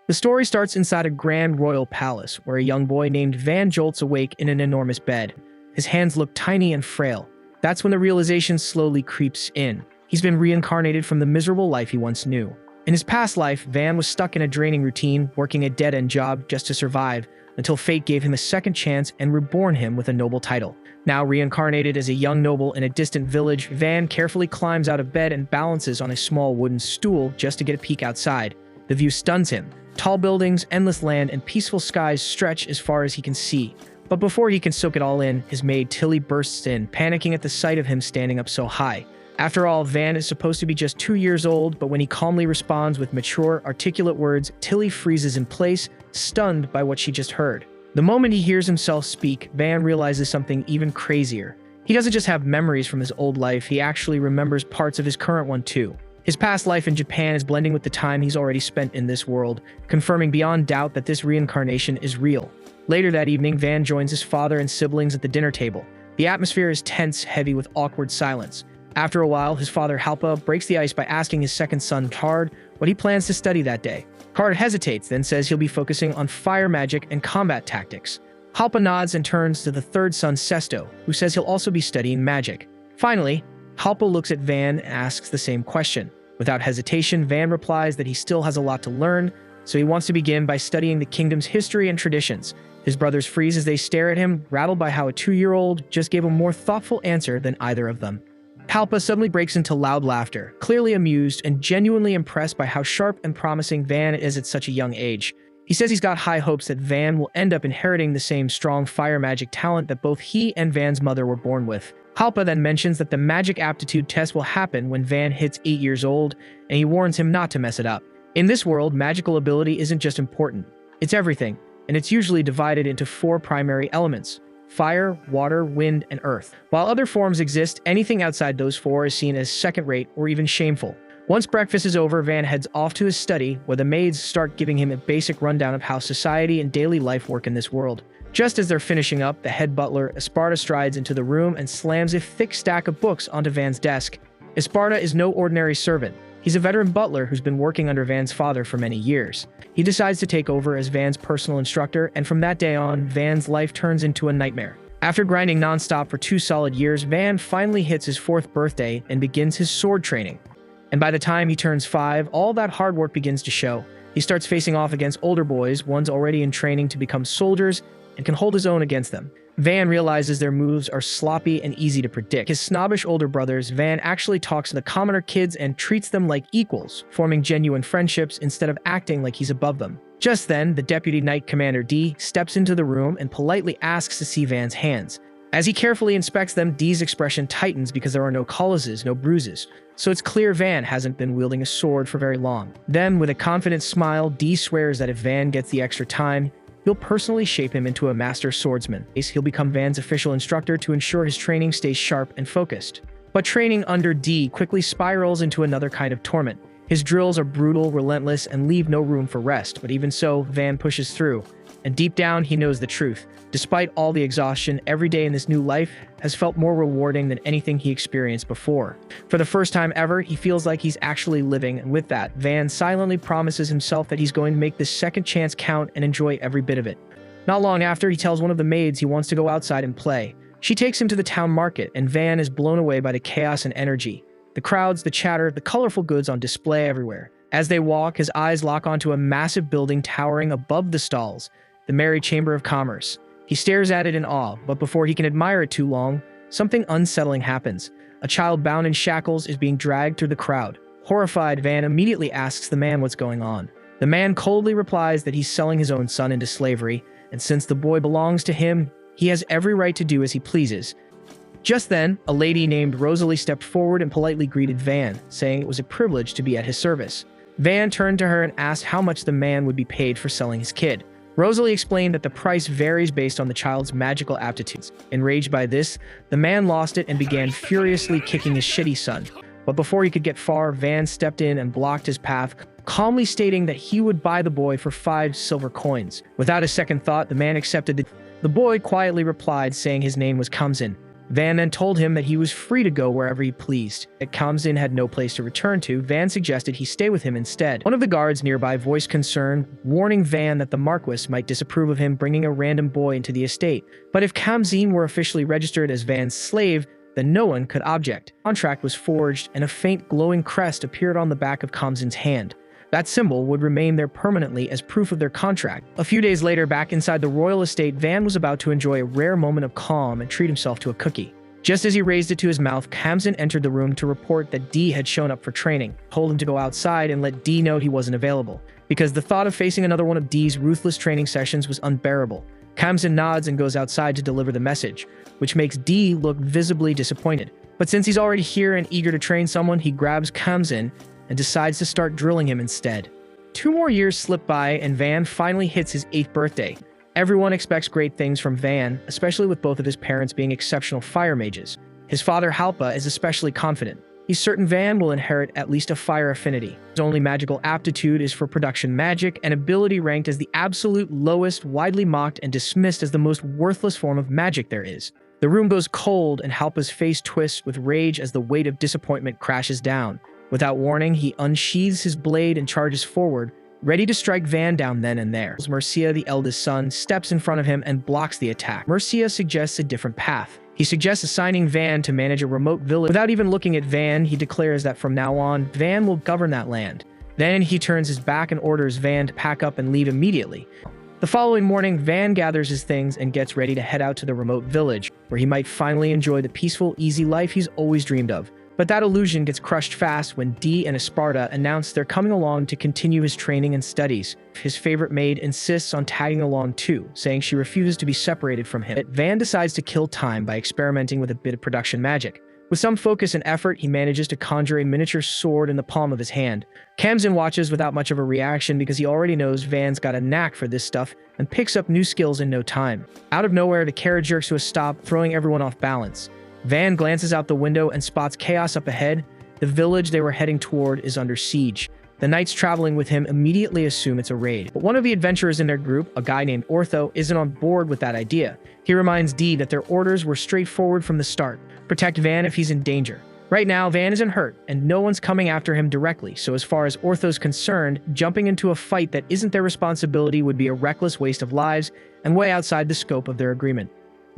The story starts inside a grand royal palace, where a young boy named Van jolts awake in an enormous bed. His hands look tiny and frail. That's when the realization slowly creeps in. He's been reincarnated from the miserable life he once knew. In his past life, Van was stuck in a draining routine, working a dead-end job just to survive, until fate gave him a second chance and reborn him with a noble title. Now reincarnated as a young noble in a distant village, Van carefully climbs out of bed and balances on a small wooden stool just to get a peek outside. The view stuns him. Tall buildings, endless land, and peaceful skies stretch as far as he can see. But before he can soak it all in, his maid Tilly bursts in, panicking at the sight of him standing up so high. After all, Van is supposed to be just 2 years old, but when he calmly responds with mature, articulate words, Tilly freezes in place, stunned by what she just heard. The moment he hears himself speak, Van realizes something even crazier. He doesn't just have memories from his old life, he actually remembers parts of his current one too. His past life in Japan is blending with the time he's already spent in this world, confirming beyond doubt that this reincarnation is real. Later that evening, Van joins his father and siblings at the dinner table. The atmosphere is tense, heavy with awkward silence. After a while, his father Halpa breaks the ice by asking his second son, Card, what he plans to study that day. Card hesitates, then says he'll be focusing on fire magic and combat tactics. Halpa nods and turns to the third son, Sesto, who says he'll also be studying magic. Finally, Halpa looks at Van and asks the same question. Without hesitation, Van replies that he still has a lot to learn, so he wants to begin by studying the kingdom's history and traditions. His brothers freeze as they stare at him, rattled by how a 2-year-old just gave a more thoughtful answer than either of them. Halpa suddenly breaks into loud laughter, clearly amused and genuinely impressed by how sharp and promising Van is at such a young age. He says he's got high hopes that Van will end up inheriting the same strong fire magic talent that both he and Van's mother were born with. Halpa then mentions that the magic aptitude test will happen when Van hits 8 years old, and he warns him not to mess it up. In this world, magical ability isn't just important, it's everything, and it's usually divided into 4 primary elements: fire, water, wind, and earth. While other forms exist, anything outside those 4 is seen as second-rate or even shameful. Once breakfast is over, Van heads off to his study, where the maids start giving him a basic rundown of how society and daily life work in this world. Just as they're finishing up, the head butler, Esparta, strides into the room and slams a thick stack of books onto Van's desk. Esparta is no ordinary servant. He's a veteran butler who's been working under Van's father for many years. He decides to take over as Van's personal instructor, and from that day on, Van's life turns into a nightmare. After grinding non-stop for 2 solid years, Van finally hits his 4th birthday and begins his sword training. And by the time he turns 5, all that hard work begins to show. He starts facing off against older boys, ones already in training to become soldiers, and can hold his own against them. Van realizes their moves are sloppy and easy to predict. His snobbish older brothers, Van actually talks to the commoner kids and treats them like equals, forming genuine friendships instead of acting like he's above them. Just then, the Deputy Knight Commander D steps into the room and politely asks to see Van's hands. As he carefully inspects them, D's expression tightens because there are no calluses, no bruises. So it's clear Van hasn't been wielding a sword for very long. Then, with a confident smile, D swears that if Van gets the extra time, he'll personally shape him into a master swordsman. He'll become Van's official instructor to ensure his training stays sharp and focused. But training under D quickly spirals into another kind of torment. His drills are brutal, relentless, and leave no room for rest, but even so, Van pushes through. And deep down, he knows the truth. Despite all the exhaustion, every day in this new life has felt more rewarding than anything he experienced before. For the first time ever, he feels like he's actually living, and with that, Van silently promises himself that he's going to make this second chance count and enjoy every bit of it. Not long after, he tells one of the maids he wants to go outside and play. She takes him to the town market, and Van is blown away by the chaos and energy. The crowds, the chatter, the colorful goods on display everywhere. As they walk, his eyes lock onto a massive building towering above the stalls, the Merry Chamber of Commerce. He stares at it in awe, but before he can admire it too long, something unsettling happens. A child bound in shackles is being dragged through the crowd. Horrified, Van immediately asks the man what's going on. The man coldly replies that he's selling his own son into slavery, and since the boy belongs to him, he has every right to do as he pleases. Just then, a lady named Rosalie stepped forward and politely greeted Van, saying it was a privilege to be at his service. Van turned to her and asked how much the man would be paid for selling his kid. Rosalie explained that the price varies based on the child's magical aptitudes. Enraged by this, the man lost it and began furiously kicking his shitty son. But before he could get far, Van stepped in and blocked his path, calmly stating that he would buy the boy for 5 silver coins. Without a second thought, the man accepted the boy quietly replied, saying his name was Kamsin. Van then told him that he was free to go wherever he pleased. That Kamsin had no place to return to, Van suggested he stay with him instead. One of the guards nearby voiced concern, warning Van that the Marquis might disapprove of him bringing a random boy into the estate. But if Kamsin were officially registered as Van's slave, then no one could object. A contract was forged, and a faint glowing crest appeared on the back of Kamsin's hand. That symbol would remain there permanently as proof of their contract. A few days later, back inside the royal estate, Van was about to enjoy a rare moment of calm and treat himself to a cookie. Just as he raised it to his mouth, Kamsin entered the room to report that Dee had shown up for training, told him to go outside and let Dee know he wasn't available, because the thought of facing another one of Dee's ruthless training sessions was unbearable. Kamsin nods and goes outside to deliver the message, which makes Dee look visibly disappointed. But since he's already here and eager to train someone, he grabs Kamsin and decides to start drilling him instead. 2 more years slip by and Van finally hits his 8th birthday. Everyone expects great things from Van, especially with both of his parents being exceptional fire mages. His father, Halpa, is especially confident. He's certain Van will inherit at least a fire affinity. His only magical aptitude is for production magic, an ability ranked as the absolute lowest, widely mocked and dismissed as the most worthless form of magic there is. The room goes cold and Halpa's face twists with rage as the weight of disappointment crashes down. Without warning, he unsheathes his blade and charges forward, ready to strike Van down then and there. Mercia, the eldest son, steps in front of him and blocks the attack. Mercia suggests a different path. He suggests assigning Van to manage a remote village. Without even looking at Van, he declares that from now on, Van will govern that land. Then he turns his back and orders Van to pack up and leave immediately. The following morning, Van gathers his things and gets ready to head out to the remote village, where he might finally enjoy the peaceful, easy life he's always dreamed of. But that illusion gets crushed fast when Dee and Esparta announce they're coming along to continue his training and studies. His favorite maid insists on tagging along too, saying she refuses to be separated from him. Van decides to kill time by experimenting with a bit of production magic. With some focus and effort, he manages to conjure a miniature sword in the palm of his hand. Kamsin watches without much of a reaction because he already knows Van's got a knack for this stuff and picks up new skills in no time. Out of nowhere, the carriage jerks to a stop, throwing everyone off balance. Van glances out the window and spots chaos up ahead. The village they were heading toward is under siege. The knights traveling with him immediately assume it's a raid. But one of the adventurers in their group, a guy named Ortho, isn't on board with that idea. He reminds Dee that their orders were straightforward from the start. Protect Van if he's in danger. Right now, Van isn't hurt, and no one's coming after him directly, so as far as Ortho's concerned, jumping into a fight that isn't their responsibility would be a reckless waste of lives and way outside the scope of their agreement.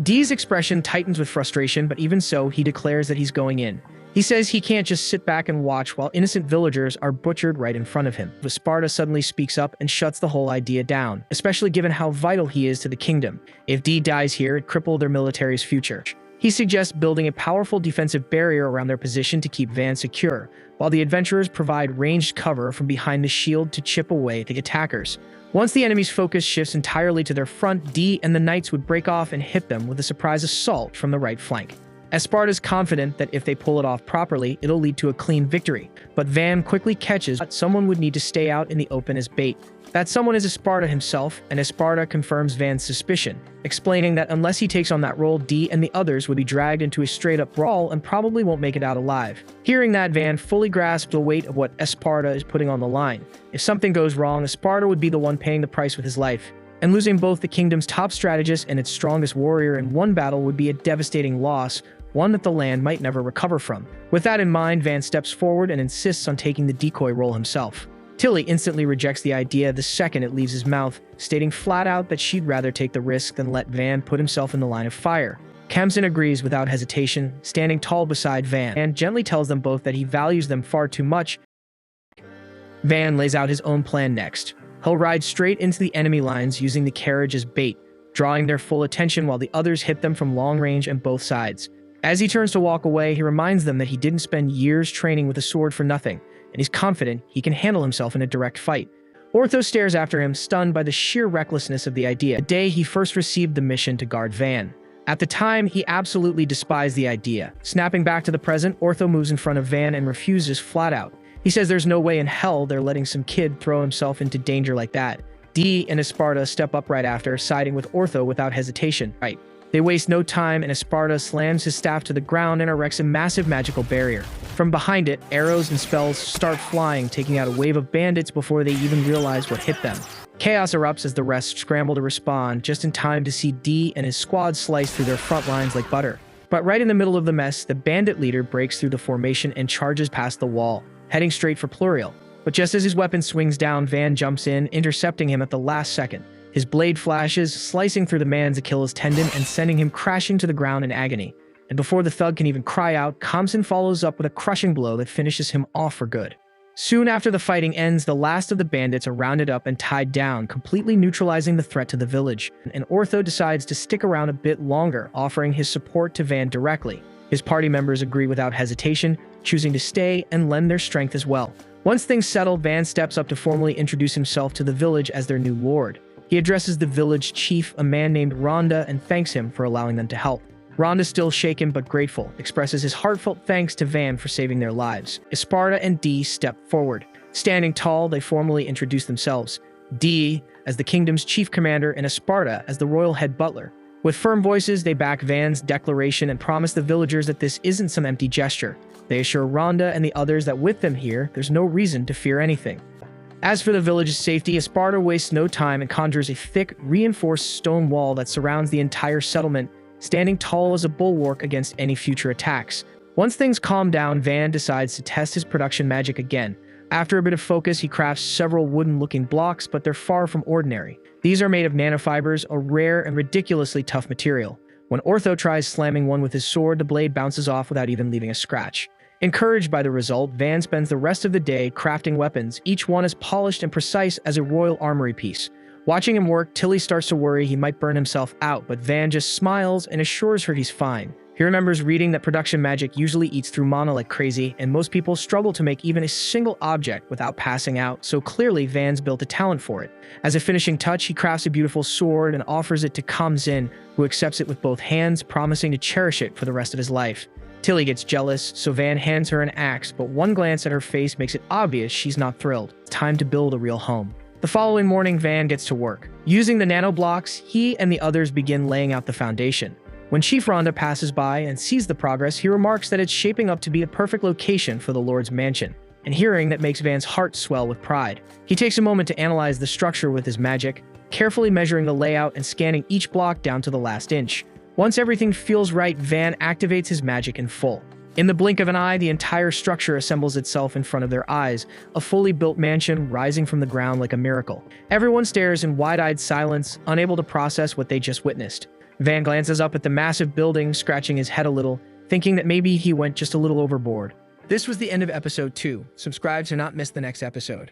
Dee's expression tightens with frustration, but even so, he declares that he's going in. He says he can't just sit back and watch while innocent villagers are butchered right in front of him. Esparta suddenly speaks up and shuts the whole idea down, especially given how vital he is to the kingdom. If Dee dies here, it'd cripple their military's future. He suggests building a powerful defensive barrier around their position to keep Van secure, while the adventurers provide ranged cover from behind the shield to chip away at the attackers. Once the enemy's focus shifts entirely to their front, Dee and the knights would break off and hit them with a surprise assault from the right flank. Esparta's confident that if they pull it off properly, it'll lead to a clean victory, but Van quickly catches that someone would need to stay out in the open as bait. That someone is Esparta himself, and Esparta confirms Van's suspicion, explaining that unless he takes on that role, Dee and the others would be dragged into a straight-up brawl and probably won't make it out alive. Hearing that, Van fully grasps the weight of what Esparta is putting on the line. If something goes wrong, Esparta would be the one paying the price with his life, and losing both the kingdom's top strategist and its strongest warrior in one battle would be a devastating loss, one that the land might never recover from. With that in mind, Van steps forward and insists on taking the decoy role himself. Tilly instantly rejects the idea the second it leaves his mouth, stating flat out that she'd rather take the risk than let Van put himself in the line of fire. Kamsin agrees without hesitation, standing tall beside Van, and gently tells them both that he values them far too much. Van lays out his own plan next. He'll ride straight into the enemy lines using the carriage as bait, drawing their full attention while the others hit them from long range on both sides. As he turns to walk away, he reminds them that he didn't spend years training with a sword for nothing, and he's confident he can handle himself in a direct fight. Ortho stares after him, stunned by the sheer recklessness of the idea. The day he first received the mission to guard Van. At the time, he absolutely despised the idea. Snapping back to the present, Ortho moves in front of Van and refuses flat out. He says there's no way in hell they're letting some kid throw himself into danger like that. Dee and Esparta step up right after, siding with Ortho without hesitation. Right. They waste no time, and Esparta slams his staff to the ground and erects a massive magical barrier. From behind it, arrows and spells start flying, taking out a wave of bandits before they even realize what hit them. Chaos erupts as the rest scramble to respond, just in time to see Dee and his squad slice through their front lines like butter. But right in the middle of the mess, the bandit leader breaks through the formation and charges past the wall, heading straight for Pluriel. But just as his weapon swings down, Van jumps in, intercepting him at the last second. His blade flashes, slicing through the man's Achilles tendon and sending him crashing to the ground in agony. And before the thug can even cry out, Kamsin follows up with a crushing blow that finishes him off for good. Soon after the fighting ends, the last of the bandits are rounded up and tied down, completely neutralizing the threat to the village. And Ortho decides to stick around a bit longer, offering his support to Van directly. His party members agree without hesitation, choosing to stay and lend their strength as well. Once things settle, Van steps up to formally introduce himself to the village as their new lord. He addresses the village chief, a man named Rhonda, and thanks him for allowing them to help. Rhonda, still shaken but grateful, expresses his heartfelt thanks to Van for saving their lives. Esparta and Dee step forward. Standing tall, they formally introduce themselves. Dee as the kingdom's chief commander and Esparta as the royal head butler. With firm voices, they back Van's declaration and promise the villagers that this isn't some empty gesture. They assure Rhonda and the others that with them here, there's no reason to fear anything. As for the village's safety, Esparta wastes no time and conjures a thick, reinforced stone wall that surrounds the entire settlement, standing tall as a bulwark against any future attacks. Once things calm down, Van decides to test his production magic again. After a bit of focus, he crafts several wooden-looking blocks, but they're far from ordinary. These are made of nanofibers, a rare and ridiculously tough material. When Ortho tries slamming one with his sword, the blade bounces off without even leaving a scratch. Encouraged by the result, Van spends the rest of the day crafting weapons, each one as polished and precise as a royal armory piece. Watching him work, Tilly starts to worry he might burn himself out, but Van just smiles and assures her he's fine. He remembers reading that production magic usually eats through mana like crazy, and most people struggle to make even a single object without passing out, so clearly Van's built a talent for it. As a finishing touch, he crafts a beautiful sword and offers it to Kamsin, who accepts it with both hands, promising to cherish it for the rest of his life. Tilly gets jealous, so Van hands her an axe, but one glance at her face makes it obvious she's not thrilled. It's time to build a real home. The following morning, Van gets to work. Using the nano blocks, he and the others begin laying out the foundation. When Chief Rhonda passes by and sees the progress, he remarks that it's shaping up to be a perfect location for the Lord's mansion. And hearing that makes Van's heart swell with pride. He takes a moment to analyze the structure with his magic, carefully measuring the layout and scanning each block down to the last inch. Once everything feels right, Van activates his magic in full. In the blink of an eye, the entire structure assembles itself in front of their eyes, a fully built mansion rising from the ground like a miracle. Everyone stares in wide-eyed silence, unable to process what they just witnessed. Van glances up at the massive building, scratching his head a little, thinking that maybe he went just a little overboard. This was the end of episode 2. Subscribe to not miss the next episode.